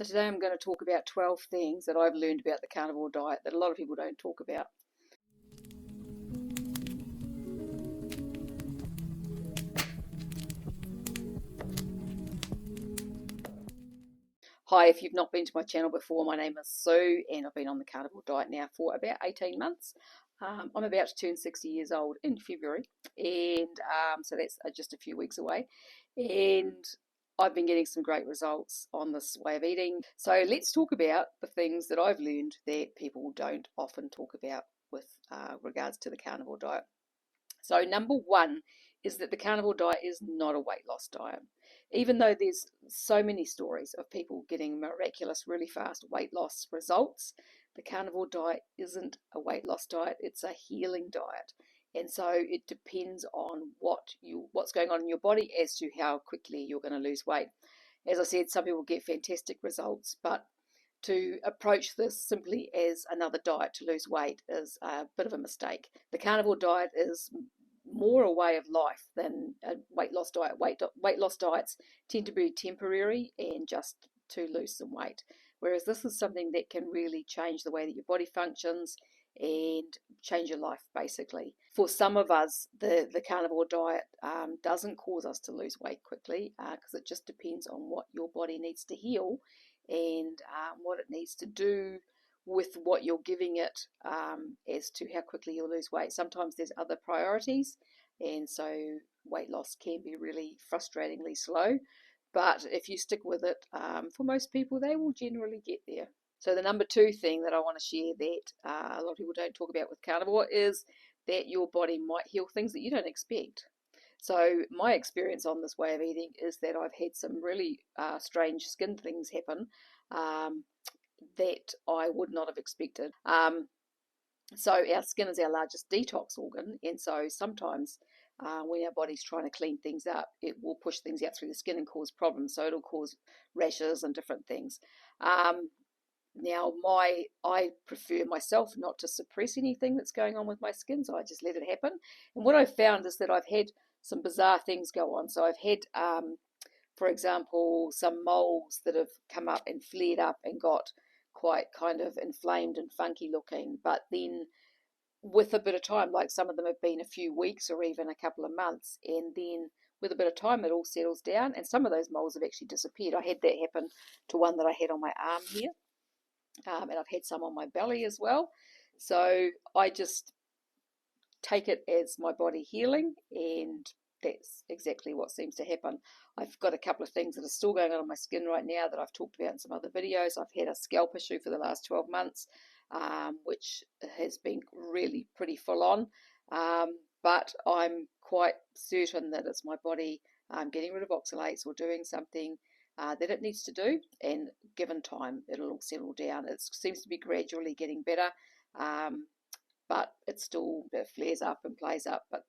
So today I'm going to talk about 12 things that I've learned about the carnivore diet that a lot of people don't talk about. Hi, if you've not been to my channel before, my name is Sue and I've been on the carnivore diet now for about 18 months. I'm about to turn 60 years old in February, and so that's just a few weeks away. And I've been getting some great results on this way of eating. So let's talk about the things that I've learned that people don't often talk about with regards to the carnivore diet. So number one is that the carnivore diet is not a weight loss diet. Even though there's so many stories of people getting miraculous, really fast weight loss results, the carnivore diet isn't a weight loss diet, it's a healing diet. And so it depends on what's going on in your body as to how quickly you're going to lose weight. As I said, some people get fantastic results, but to approach this simply as another diet to lose weight is a bit of a mistake. The carnivore diet is more a way of life than a weight loss diet. Weight loss diets tend to be temporary and just to lose some weight, whereas this is something that can really change the way that your body functions and change your life basically. For some of us, the carnivore diet doesn't cause us to lose weight quickly because it just depends on what your body needs to heal and what it needs to do with what you're giving it as to how quickly you'll lose weight. Sometimes there's other priorities, and so weight loss can be really frustratingly slow. But if you stick with it, for most people, they will generally get there. So the number two thing that I want to share that a lot of people don't talk about with carnivore is that your body might heal things that you don't expect. So my experience on this way of eating is that I've had some really strange skin things happen that I would not have expected. So our skin is our largest detox organ, and so sometimes when our body's trying to clean things up, it will push things out through the skin and cause problems. So it'll cause rashes and different things. Now, I prefer myself not to suppress anything that's going on with my skin, so I just let it happen. And what I've found is that I've had some bizarre things go on. So I've had, for example, some moles that have come up and flared up and got quite kind of inflamed and funky looking, but then with a bit of time, like some of them have been a few weeks or even a couple of months, and then with a bit of time it all settles down, and some of those moles have actually disappeared. I had that happen to one that I had on my arm here, and I've had some on my belly as well. So I just take it as my body healing, and that's exactly what seems to happen. I've got a couple of things that are still going on my skin right now that I've talked about in some other videos. I've had a scalp issue for the last 12 months, which has been really pretty full on. But I'm quite certain that it's my body getting rid of oxalates or doing something that it needs to do, and given time, it'll all settle down. It seems to be gradually getting better. But it flares up and plays up, but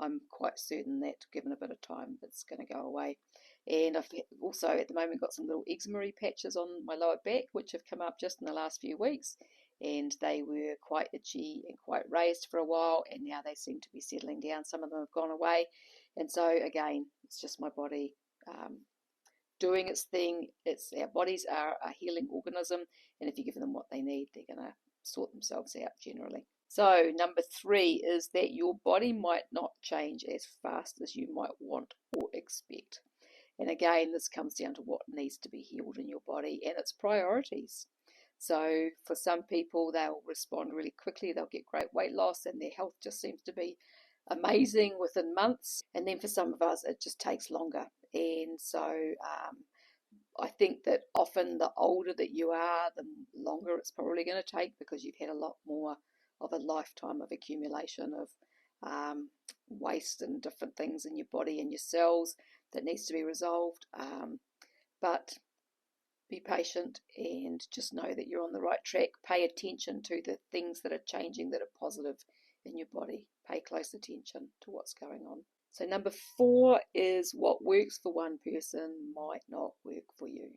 I'm quite certain that given a bit of time, it's going to go away. And I've also at the moment got some little eczema patches on my lower back, which have come up just in the last few weeks, and they were quite itchy and quite raised for a while, and now they seem to be settling down. Some of them have gone away, and so again, it's just my body doing its thing. Our bodies are a healing organism, and if you give them what they need, they're going to sort themselves out generally. So number three is that your body might not change as fast as you might want or expect. And again, this comes down to what needs to be healed in your body and its priorities. So for some people, they'll respond really quickly. They'll get great weight loss and their health just seems to be amazing within months. And then for some of us, it just takes longer. And so I think that often the older that you are, the longer it's probably going to take because you've had a lot more of a lifetime of accumulation of waste and different things in your body and your cells that needs to be resolved. But be patient and just know that you're on the right track. Pay attention to the things that are changing that are positive in your body. Pay close attention to what's going on. So number four is what works for one person might not work for you.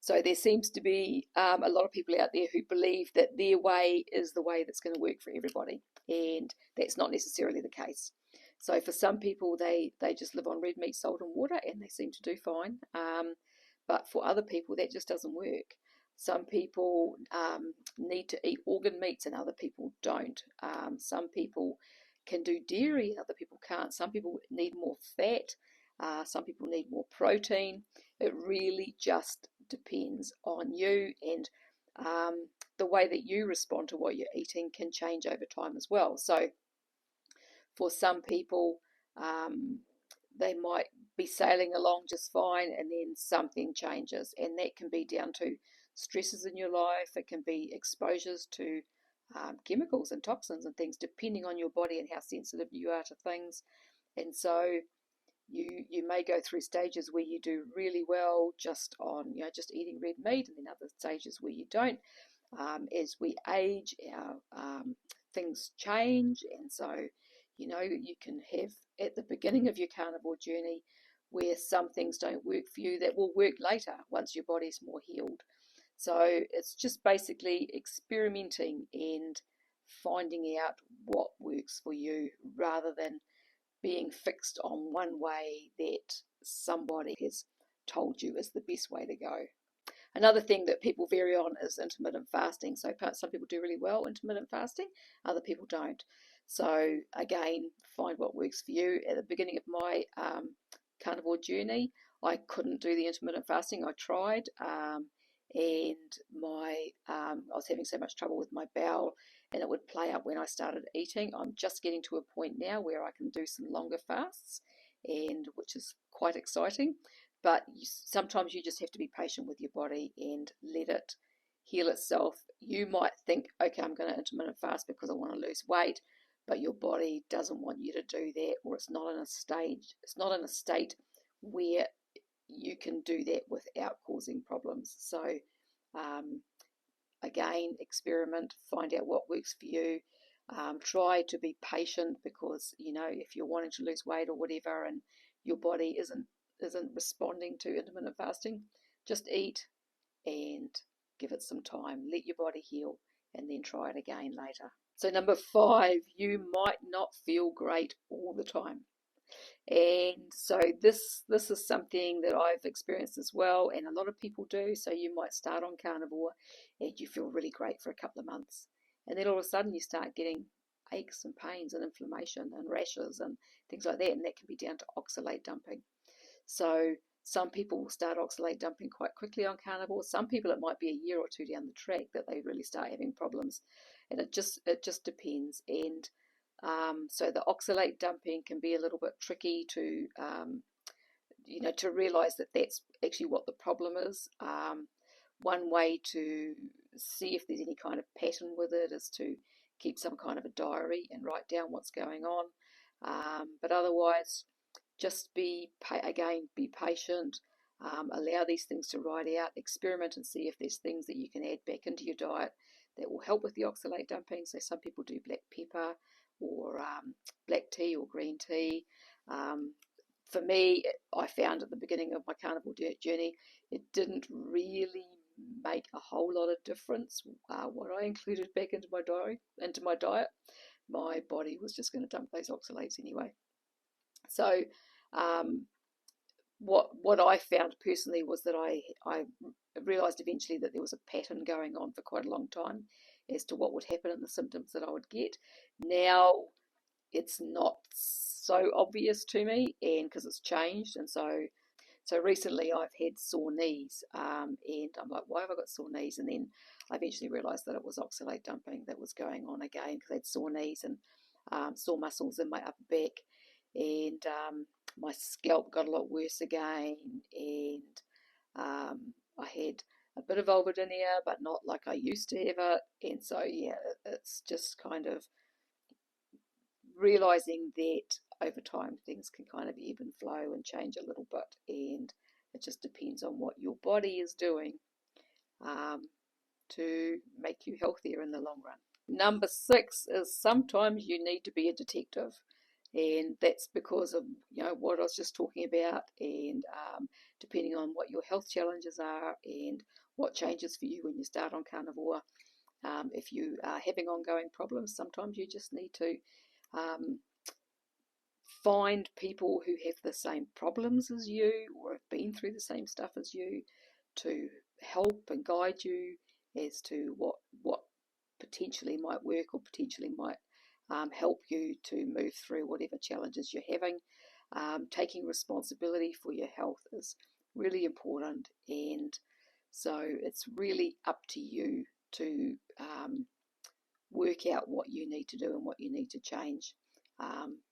So there seems to be a lot of people out there who believe that their way is the way that's going to work for everybody, and that's not necessarily the case. So for some people, they just live on red meat, salt and water, and they seem to do fine. But for other people, that just doesn't work. Some people need to eat organ meats and other people don't. Some people can do dairy and other people can't. Some people need more fat. Some people need more protein. It really just depends on you, and the way that you respond to what you're eating can change over time as well. So for some people, um, they might be sailing along just fine and then something changes, and that can be down to stresses in your life. It can be exposures to chemicals and toxins and things, depending on your body and how sensitive you are to things. And so you may go through stages where you do really well just on just eating red meat, and then other stages where you don't. As we age, our things change, and so you can have at the beginning of your carnivore journey where some things don't work for you that will work later once your body's more healed. So it's just basically experimenting and finding out what works for you rather than being fixed on one way that somebody has told you is the best way to go. Another thing that people vary on is intermittent fasting. So some people do really well intermittent fasting, other people don't. So again, find what works for you. At the beginning of my carnivore journey, I couldn't do the intermittent fasting. I tried, and I was having so much trouble with my bowel, and it would play up when I started eating. I'm just getting to a point now where I can do some longer fasts, and which is quite exciting. But sometimes you just have to be patient with your body and let it heal itself. You might think, okay, I'm going to intermittent fast because I want to lose weight, but your body doesn't want you to do that, or it's not in a state where you can do that without causing problems. So again, experiment, find out what works for you. Try to be patient, because if you're wanting to lose weight or whatever and your body isn't responding to intermittent fasting, just eat and give it some time. Let your body heal and then try it again later. So number 5, you might not feel great all the time. And so this is something that I've experienced as well, and a lot of people do. So you might start on carnivore and you feel really great for a couple of months, and then all of a sudden you start getting aches and pains and inflammation and rashes and things like that, and that can be down to oxalate dumping. So some people will start oxalate dumping quite quickly on carnivore. Some people, it might be a year or two down the track that they really start having problems, and it just depends. And so the oxalate dumping can be a little bit tricky to to realize that that's actually what the problem is. One way to see if there's any kind of pattern with it is to keep some kind of a diary and write down what's going on. But otherwise, just be patient, allow these things to ride out, experiment and see if there's things that you can add back into your diet that will help with the oxalate dumping. So some people do black pepper or black tea or green tea. For me, I found at the beginning of my carnivore journey, it didn't really make a whole lot of difference what I included back into my diet. My body was just going to dump those oxalates anyway. So what I found personally was that I realised eventually that there was a pattern going on for quite a long time as to what would happen and the symptoms that I would get. Now it's not so obvious to me, and because it's changed, and so recently I've had sore knees, and I'm like, why have I got sore knees? And then I eventually realised that it was oxalate dumping that was going on again, because I had sore knees and sore muscles in my upper back, and my scalp got a lot worse again, and I had a bit of vulvodynia, but not like I used to have it. And so yeah, it's just kind of realizing that over time things can kind of ebb and flow and change a little bit, and it just depends on what your body is doing to make you healthier in the long run. Number 6 is sometimes you need to be a detective, and that's because of what I was just talking about, and depending on what your health challenges are and what changes for you when you start on carnivore. If you are having ongoing problems, sometimes you just need to Find people who have the same problems as you or have been through the same stuff as you to help and guide you as to what potentially might work or potentially might help you to move through whatever challenges you're having. Taking responsibility for your health is really important, and so it's really up to you to work out what you need to do and what you need to change.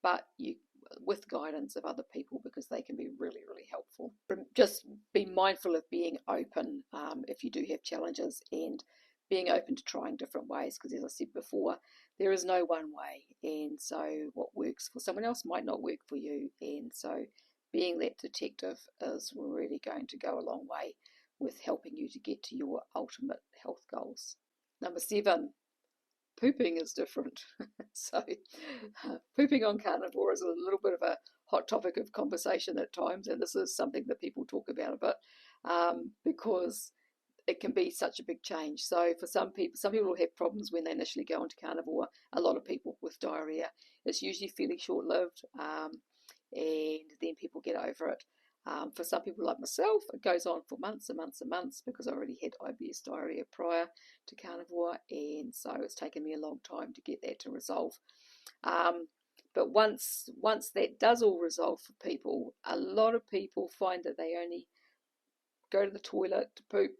But you, with guidance of other people, because they can be really, really helpful. Just be mindful of being open if you do have challenges, and being open to trying different ways, because as I said before, there is no one way, and so what works for someone else might not work for you, and so being that detective is really going to go a long way with helping you to get to your ultimate health goals. Number 7, pooping is different. So pooping on carnivore is a little bit of a hot topic of conversation at times, and this is something that people talk about a bit because it can be such a big change. So for some people will have problems when they initially go onto carnivore. A lot of people with diarrhea. It's usually fairly short-lived, and then people get over it. For some people like myself, it goes on for months and months and months, because I already had IBS diarrhea prior to carnivore, and so it's taken me a long time to get that to resolve. But once that does all resolve for people, a lot of people find that they only go to the toilet to poop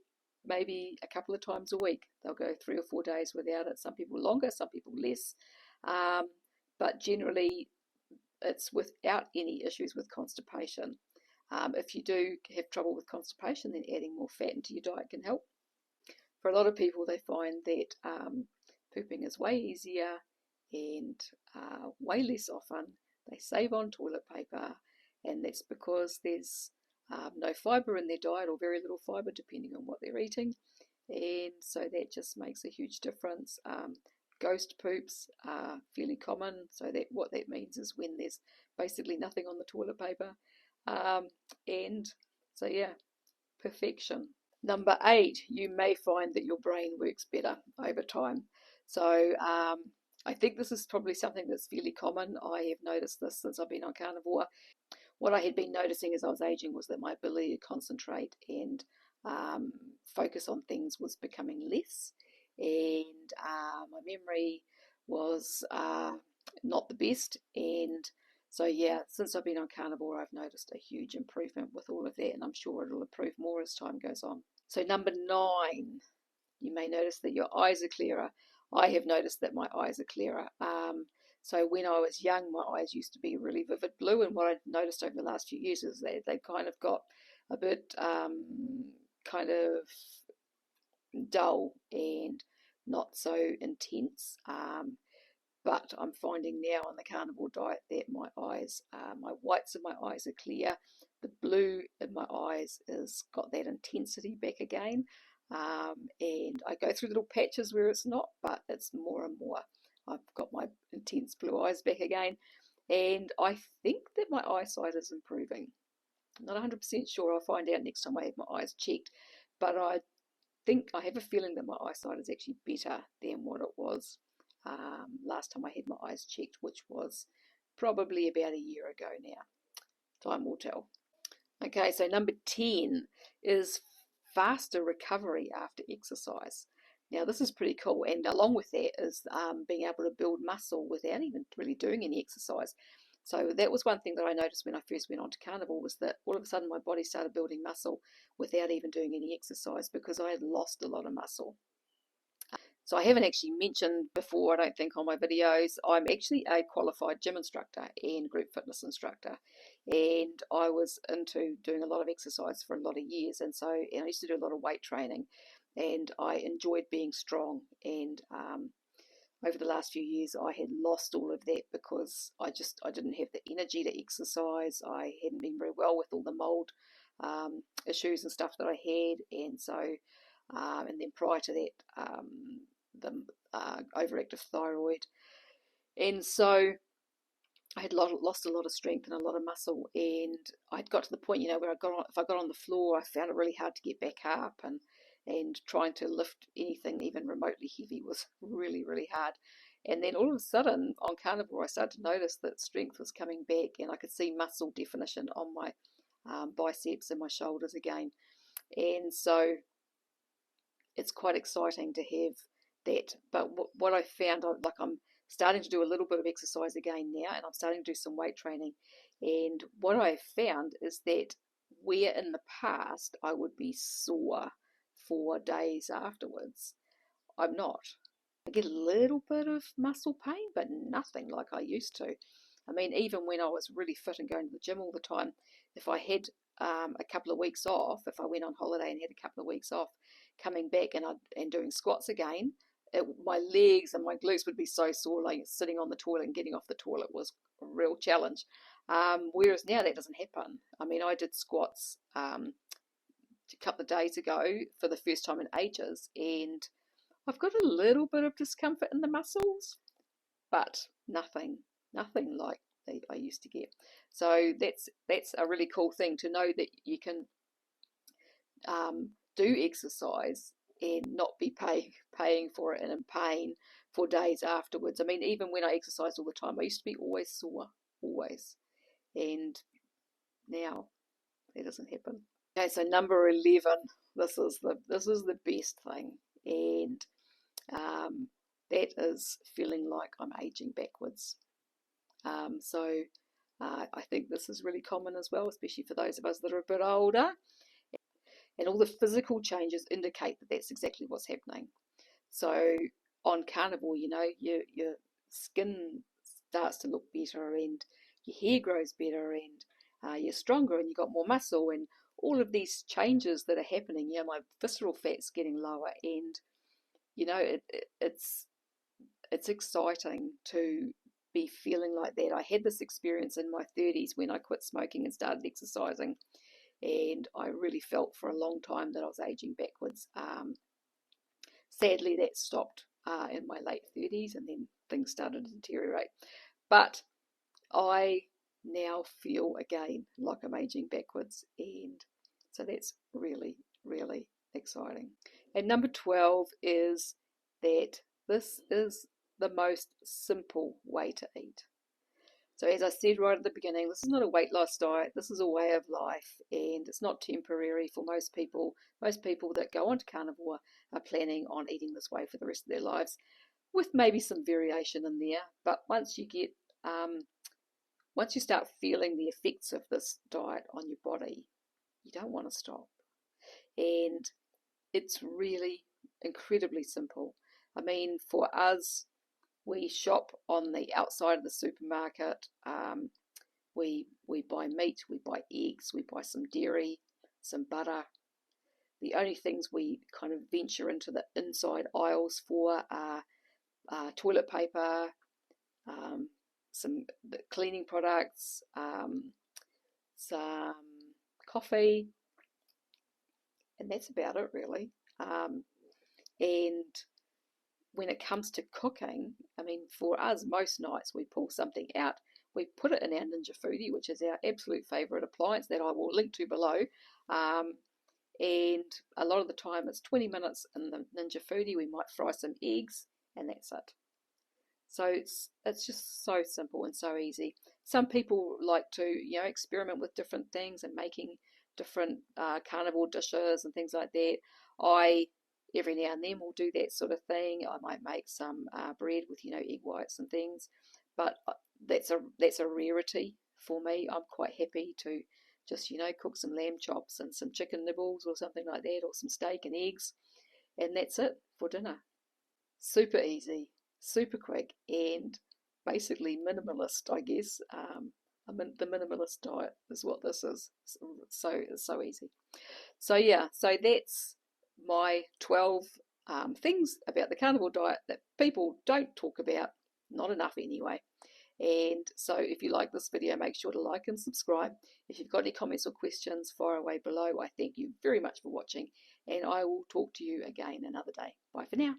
maybe a couple of times a week. They'll go 3 or 4 days without it. Some people longer, some people less. But generally, it's without any issues with constipation. If you do have trouble with constipation, then adding more fat into your diet can help. For a lot of people, they find that pooping is way easier and way less often. They save on toilet paper, and that's because there's no fibre in their diet, or very little fibre depending on what they're eating, and so that just makes a huge difference. Ghost poops are fairly common, so that what that means is when there's basically nothing on the toilet paper, and so yeah, perfection. Number 8, you may find that your brain works better over time. So I think this is probably something that's fairly common. I have noticed this since I've been on carnivore. What I had been noticing as I was aging was that my ability to concentrate and focus on things was becoming less, and my memory was not the best. And so yeah, since I've been on carnivore, I've noticed a huge improvement with all of that, and I'm sure it'll improve more as time goes on. So number 9, you may notice that your eyes are clearer. I have noticed that my eyes are clearer. So when I was young, my eyes used to be really vivid blue, and what I've noticed over the last few years is that they kind of got a bit kind of dull and not so intense. But I'm finding now on the carnivore diet that my eyes, my whites of my eyes are clear. The blue in my eyes has got that intensity back again. And I go through little patches where it's not, but it's more and more. I've got my intense blue eyes back again. And I think that my eyesight is improving. I'm not 100% sure. I'll find out next time I have my eyes checked. But I have a feeling that my eyesight is actually better than what it was last time I had my eyes checked, which was probably about a year ago now. Time will tell. Okay, so number 10 is faster recovery after exercise. Now this is pretty cool, and along with that is being able to build muscle without even really doing any exercise. So that was one thing that I noticed when I first went on to carnivore, was that all of a sudden my body started building muscle without even doing any exercise, because I had lost a lot of muscle. So I haven't actually mentioned before, I don't think, on my videos, I'm actually a qualified gym instructor and group fitness instructor. And I was into doing a lot of exercise for a lot of years. And I used to do a lot of weight training, and I enjoyed being strong. And over the last few years, I had lost all of that because I didn't have the energy to exercise. I hadn't been very well with all the mold issues and stuff that I had. And so, and then prior to that, the overactive thyroid, and so I had lost a lot of strength and a lot of muscle, and I'd got to the point, where if I got on the floor, I found it really hard to get back up, and trying to lift anything even remotely heavy was really, really hard. And then all of a sudden on Carnivore, I started to notice that strength was coming back, and I could see muscle definition on my biceps and my shoulders again. And so it's quite exciting to have that. But what I found, like, I'm starting to do a little bit of exercise again now, and I'm starting to do some weight training. And what I found is that where in the past I would be sore for days afterwards, I'm not. I get a little bit of muscle pain, but nothing like I used to. I mean, even when I was really fit and going to the gym all the time, if I had a couple of weeks off, if I went on holiday and had a couple of weeks off, coming back and doing squats again, my legs and my glutes would be so sore, like sitting on the toilet and getting off the toilet was a real challenge. Whereas now that doesn't happen. I mean, I did squats a couple of days ago for the first time in ages, and I've got a little bit of discomfort in the muscles, but nothing like I used to get. So that's a really cool thing to know, that you can do exercise and not be paying for it and in pain for days afterwards. I mean, even when I exercised all the time, I used to be always sore, always, and now it doesn't happen. Okay, so number 11. This is the best thing, and that is feeling like I'm aging backwards. I think this is really common as well, especially for those of us that are a bit older. And all the physical changes indicate that that's exactly what's happening. So on Carnivore, your skin starts to look better, and your hair grows better, and you're stronger, and you've got more muscle, and all of these changes that are happening. My visceral fat's getting lower, and it's exciting to be feeling like that. I had this experience in my 30s when I quit smoking and started exercising, and I really felt for a long time that I was aging backwards. Sadly, that stopped in my late 30s, and then things started to deteriorate. But I now feel again like I'm aging backwards, and so that's really, really exciting. And number 12 is that this is the most simple way to eat. So as I said right at the beginning, this is not a weight loss diet. This is a way of life, and it's not temporary for most people. Most people that go onto Carnivore are planning on eating this way for the rest of their lives, with maybe some variation in there. But once you start feeling the effects of this diet on your body, you don't want to stop. And it's really incredibly simple. I mean, for us, we shop on the outside of the supermarket. We buy meat, we buy eggs, we buy some dairy, some butter. The only things we kind of venture into the inside aisles for are toilet paper, some cleaning products, some coffee, and that's about it really. And when it comes to cooking, I mean, for us, most nights we pull something out, we put it in our Ninja Foodie, which is our absolute favourite appliance that I will link to below. And a lot of the time it's 20 minutes in the Ninja Foodie. We might fry some eggs, and that's it. So it's just so simple and so easy. Some people like to experiment with different things and making different carnivore dishes and things like that. I every now and then will do that sort of thing. I might make some bread with egg whites and things, but that's a rarity for me. I'm quite happy to just cook some lamb chops and some chicken nibbles or something like that, or some steak and eggs, and that's it for dinner. Super easy, super quick, and basically minimalist, I guess. The minimalist diet is what this is. So it's so easy. So yeah, so that's my 12 things about the carnivore diet that people don't talk about, not enough anyway. And so if you like this video, make sure to like and subscribe. If you've got any comments or questions, fire away below. I thank you very much for watching, and I will talk to you again another day. Bye for now.